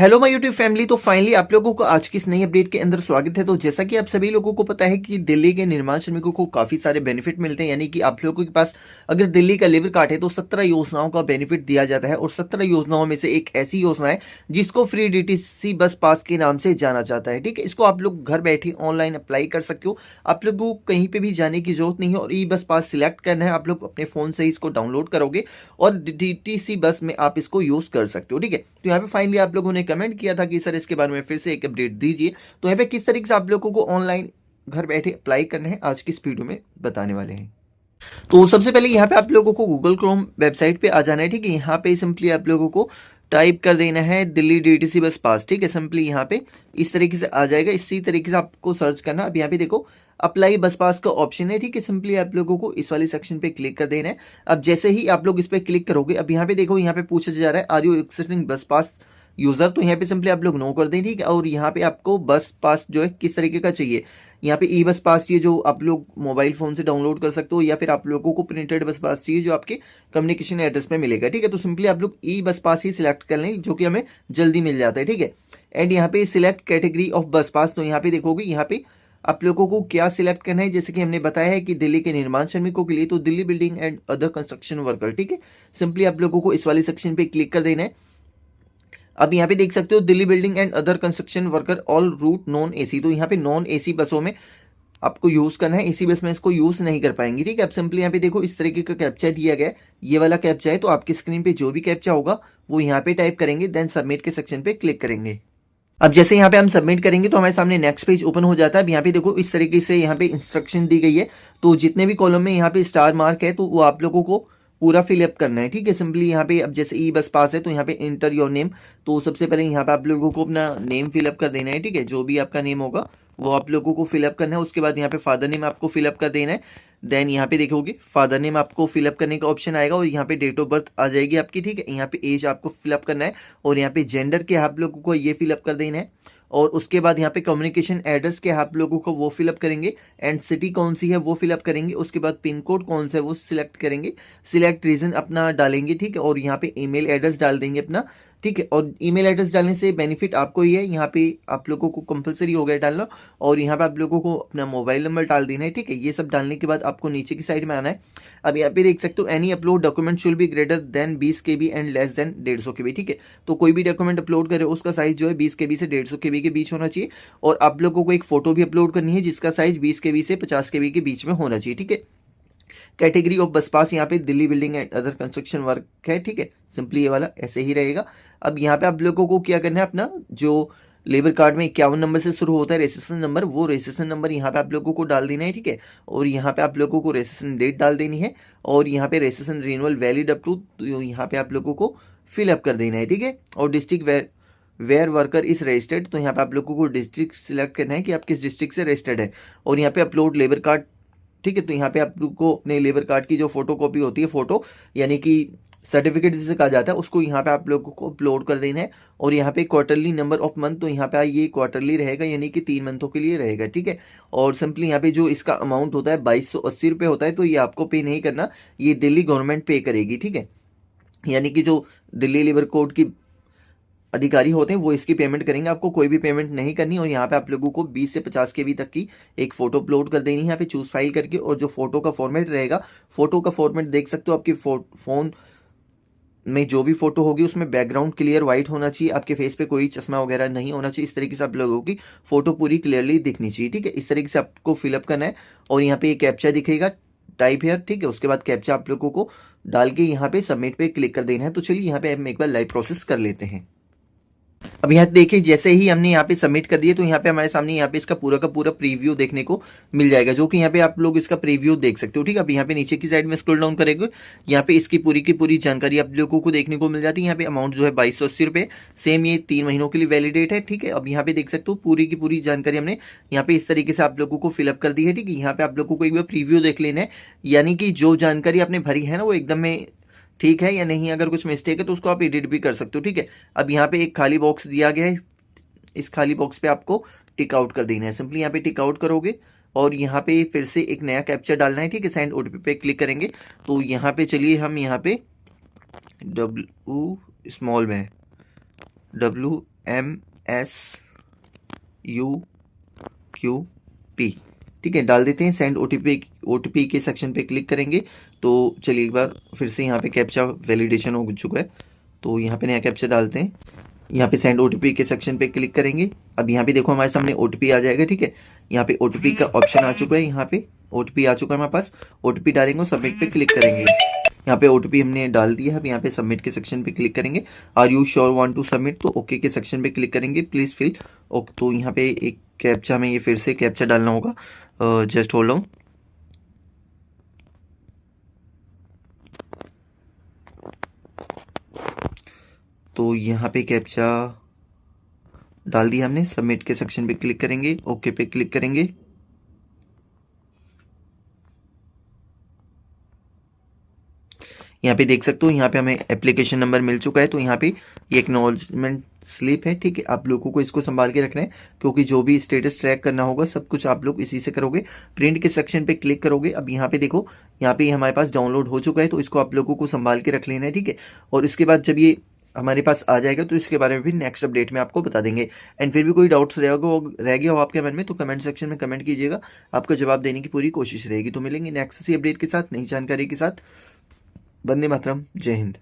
Hello my YouTube family. तो finally आप लोगों को आज की इस नई अपडेट के अंदर स्वागत है। तो जैसा कि आप सभी लोगों को पता है कि दिल्ली के निर्माण श्रमिकों को काफी सारे बेनिफिट मिलते हैं, यानी कि आप लोगों के पास अगर दिल्ली का लेबर कार्ड है तो 17 योजनाओं का बेनिफिट दिया जाता है। और 17 योजनाओं में से एक ऐसी योजना है जिसको फ्री डीटीसी बस पास के नाम से जाना जाता है। ठीक है, इसको आप लोग घर बैठे ऑनलाइन अप्लाई कर सकते हो। आप लोगों को कहीं पे भी जाने की जरूरत नहीं है और ई बस पास सिलेक्ट करना है। आप लोग अपने फोन से ही इसको डाउनलोड करोगे और डीटीसी बस में आप इसको यूज कर सकते हो। ठीक है, तो यहाँ पे फाइनली आप लोगों ने कमेंट किया था कि सर इसके बारे में फिर से एक अपडेट दीजिए। तो यहाँ पे किस तरीके से आप लोगों को ऑनलाइन घर बैठे अप्लाई करना है आज की इस वीडियो में बताने वाले हैं। तो सबसे पहले यहाँ पे आप लोगों को गूगल क्रोम वेबसाइट पे आ जाना है। ठीक है, यहाँ पे सिंपली आप लोगों को टाइप कर देना है दिल्ली डीटीसी बस पास। ठीक है, सिंपली यहाँ पे इस तरीके से आ जाएगा। इसी तरीके से आपको सर्च करना। अब यहाँ पे देखो अप्लाई बस पास का ऑप्शन है। ठीक है, सिंपली आप लोगों को इस वाले सेक्शन पे क्लिक कर देना है। अब जैसे ही आप लोग इस पे क्लिक करोगे, अब यहाँ पे देखो यहाँ पे पूछा जा रहा है आर यू एक्सेप्टिंग बस पास यूजर। तो यहाँ पे सिंपली आप लोग नो कर दें। ठीक है, और यहाँ पे आपको बस पास जो है किस तरीके का चाहिए, यहाँ पे ई बस पास चाहिए जो आप लोग मोबाइल फोन से डाउनलोड कर सकते हो, या फिर आप लोगों को प्रिंटेड बस पास चाहिए जो आपके कम्युनिकेशन एड्रेस पे मिलेगा। ठीक है, तो सिंपली आप लोग ई बस पास ही सिलेक्ट कर लें जो कि हमें जल्दी मिल जाता है। ठीक है, एंड यहाँ पे सिलेक्ट कैटेगरी ऑफ बस पास। तो यहाँ पे देखोगे यहाँ पे आप लोगों को क्या सिलेक्ट करना है, जैसे कि हमने बताया है कि दिल्ली के निर्माण श्रमिकों के लिए तो Delhi building and other construction worker. ठीक है, सिंपली आप लोगों को इस वाले सेक्शन पे क्लिक कर देना है। अब यहाँ पे देख सकते हो Delhi building and other construction worker all route non AC. तो यहाँ पे नॉन एसी बसों में आपको यूज करना है, एसी बस में इसको यूज नहीं कर पाएंगे। ठीक है, अब सिंपली यहाँ पे देखो इस तरीके का कैप्चा दिया गया है, ये वाला कैप्चा है। तो आपकी स्क्रीन पे जो भी कैप्चा होगा वो यहाँ पे टाइप करेंगे, देन सबमिट के सेक्शन पे क्लिक करेंगे। अब जैसे यहाँ पे हम सबमिट करेंगे तो हमारे सामने नेक्स्ट पेज ओपन हो जाता है। अब यहाँ पे देखो इस तरीके से यहाँ पे इंस्ट्रक्शन दी गई है। तो जितने भी कॉलम में यहाँ पे स्टार मार्क है तो वो आप लोगों को पूरा फिलअप करना है। ठीक है, सिंपली यहाँ पे अब जैसे ई बस पास है तो यहाँ पे इंटर योर नेम। तो सबसे पहले यहाँ पे आप लोगों को अपना नेम फिलअप कर देना है। ठीक है, जो भी आपका नेम होगा वो आप लोगों को फिलअप करना है। उसके बाद यहाँ पे फादर नेम आपको फिलअप कर देना है। देन यहाँ पे देखोगे फादर नेम आपको फिलअप करने का ऑप्शन आएगा और यहाँ पे डेट ऑफ बर्थ आ जाएगी आपकी। ठीक है, यहाँ पे एज आपको फिलअप करना है और यहाँ पे जेंडर के आप लोगों को ये फिलअप कर देना है। और उसके बाद यहाँ पे कम्युनिकेशन एड्रेस के आप लोगों को वो फिलअप करेंगे एंड सिटी कौन सी है वो फिलअप करेंगे। उसके बाद पिन कोड कौन सा है वो सिलेक्ट करेंगे, सिलेक्ट रीजन अपना डालेंगे। ठीक है, और यहाँ पे ईमेल एड्रेस डाल देंगे अपना। ठीक है, और ईमेल एड्रेस डालने से बेनिफिट आपको ही है, यहाँ पे आप लोगों को कंपलसरी हो गया डालना। और यहाँ पे आप लोगों को अपना मोबाइल नंबर डाल देना है। ठीक है, ये सब डालने के बाद आपको नीचे की साइड में आना है। अब यहाँ पे देख सकते हो any upload document should be greater than 20 KB and less than 150 KB। ठीक है, तो कोई भी डॉक्यूमेंट अपलोड करे उसका साइज जो है 20 KB से 150 KB के बीच होना चाहिए। और आप लोगों को एक फोटो भी अपलोड करनी है जिसका साइज 20 KB से 50 KB के बीच में होना चाहिए। ठीक है, कैटेगरी ऑफ बस पास यहाँ पे Delhi building and other construction work है। ठीक है, सिंपली ये वाला ऐसे ही रहेगा। अब यहाँ पे आप लोगों को क्या करना है, अपना जो लेबर कार्ड में 51 नंबर से शुरू होता है रजिस्ट्रेशन नंबर, वो रजिस्ट्रेशन नंबर यहाँ पे आप लोगों को डाल देना है। ठीक है, और यहाँ पे आप लोगों को रजिस्ट्रेशन डेट डाल देनी है और यहाँ पे registration renewal valid up to, तो यहाँ पे आप लोगों को फिलअप कर देना है। ठीक है, और district where worker is registered, तो यहाँ पे आप लोगों को डिस्ट्रिक्ट सिलेक्ट करना है कि आप किस डिस्ट्रिक्ट से रजिस्टर्ड है। और यहाँ पे अपलोड लेबर कार्ड। ठीक है, तो यहाँ पे आपको अपने लेबर कार्ड की जो फोटो कॉपी होती है, फोटो यानी कि सर्टिफिकेट जिसे कहा जाता है, उसको यहाँ पे आप लोगों को अपलोड कर देना है। और यहाँ पे क्वार्टरली नंबर ऑफ मंथ, तो यहाँ पे ये क्वार्टरली रहेगा यानी कि 3 मंथों के लिए रहेगा। ठीक है, और सिंपली यहाँ पे जो इसका अमाउंट होता है 2280 रुपये होता है, तो ये आपको पे नहीं करना, ये दिल्ली गवर्नमेंट पे करेगी। ठीक है, यानी कि जो दिल्ली लेबर कोड की अधिकारी होते हैं वो इसकी पेमेंट करेंगे, आपको कोई भी पेमेंट नहीं करनी। और यहाँ पे आप लोगों को 20 से 50 KB तक की एक फोटो अपलोड कर देनी है यहाँ पे चूज फाइल करके। और जो फोटो का फॉर्मेट रहेगा, फोटो का फॉर्मेट देख सकते हो आपके फोन में जो भी फोटो होगी उसमें बैकग्राउंड क्लियर व्हाइट होना चाहिए, आपके फेस पे कोई चश्मा वगैरह नहीं होना चाहिए। इस तरीके से आप लोगों की फोटो पूरी क्लियरली दिखनी चाहिए। ठीक है, इस तरीके से आपको फिलअप करना है और यहाँ पे एक कैप्चा दिखेगा टाइप हेयर। ठीक है, उसके बाद कैप्चा आप लोगों को डाल के यहाँ पे सबमिट पे क्लिक कर देना है। तो चलिए यहाँ पे हम एक बार लाइव प्रोसेस कर लेते हैं। अब यहाँ देखिए जैसे ही हमने यहाँ पे सबमिट कर दिए तो यहाँ पे हमारे सामने यहाँ पे इसका पूरा का पूरा प्रीव्यू देखने को मिल जाएगा, जो कि यहाँ पे आप लोग इसका प्रीव्यू देख सकते हो। ठीक है, अब यहाँ पे नीचे की साइड में स्क्रॉल डाउन करेंगे, यहाँ पे इसकी पूरी की पूरी जानकारी आप लोगों को देखने को मिल जाती है। यहाँ पे अमाउंट जो है 2280 रुपये, सेम ये 3 महीनों के लिए वैलिडेट है। ठीक है, अब यहाँ पे देख सकते हो पूरी की पूरी जानकारी हमने यहाँ पे इस तरीके से आप लोगों को फिलअप कर दी है। ठीक है, यहाँ पे आप लोगों को एक बार प्रीव्यू देख लेना है, यानी कि जो जानकारी आपने भरी है ना वो एकदम में ठीक है या नहीं, अगर कुछ मिस्टेक है तो उसको आप एडिट भी कर सकते हो। ठीक है, अब यहाँ पे एक खाली बॉक्स दिया गया है, इस खाली बॉक्स पे आपको टिक आउट कर देना है। सिंपली यहाँ पे टिक आउट करोगे और यहाँ पे फिर से एक नया कैप्चर डालना है। ठीक है, सेंड ओटीपी पे क्लिक करेंगे तो यहाँ पे चलिए हम यहाँ पे W स्मॉल में W MSUQP, ठीक है, डाल देते हैं। सेंड ओटीपी के सेक्शन पे क्लिक करेंगे तो चलिए एक बार फिर से यहाँ पे कैप्चा वैलिडेशन हो चुका है, तो यहाँ पे नया कैप्चा डालते हैं। यहाँ पे सेंड ओटीपी के सेक्शन पे क्लिक करेंगे। अब यहाँ पे देखो हमारे सामने ओटीपी आ जाएगा, ठीक है। यहाँ पे ओटीपी का ऑप्शन आ चुका है, यहाँ पे ओटीपी आ चुका है हमारे पास। ओटीपी डालेंगे और सबमिट पे क्लिक करेंगे। यहाँ पे ओटीपी हमने डाल दिया है। अब यहाँ पे सबमिट के सेक्शन पे क्लिक करेंगे। Are you sure want to submit, तो ओके के सेक्शन पे क्लिक करेंगे। प्लीज फिल ओके, तो यहाँ पे एक कैप्चा हमें ये फिर से कैप्चा डालना होगा। Just hold on. तो यहाँ पे कैप्चा डाल दिया हमने। सबमिट के सेक्शन पे क्लिक करेंगे, ओके पे क्लिक करेंगे। यहाँ पे देख सकते हो, यहाँ पे हमें एप्लीकेशन नंबर मिल चुका है। तो यहाँ पे ये एक्नॉलेजमेंट स्लिप है, ठीक है। आप लोगों को इसको संभाल के रखना है, क्योंकि जो भी स्टेटस ट्रैक करना होगा सब कुछ आप लोग इसी से करोगे। प्रिंट के सेक्शन पे क्लिक करोगे। अब यहाँ पे देखो, यहाँ पे हमारे पास डाउनलोड हो चुका है, तो इसको आप लोगों को संभाल के रख लेना है, ठीक है। और इसके बाद जब ये हमारे पास आ जाएगा तो इसके बारे में भी नेक्स्ट अपडेट में आपको बता देंगे। एंड फिर भी कोई डाउट्स रह गया हो आपके मन में तो कमेंट सेक्शन में कमेंट कीजिएगा, आपका जवाब देने की पूरी कोशिश रहेगी। तो मिलेंगे नेक्स्ट सी अपडेट के साथ, नई जानकारी के साथ। वंदे मातरम, जय हिंद।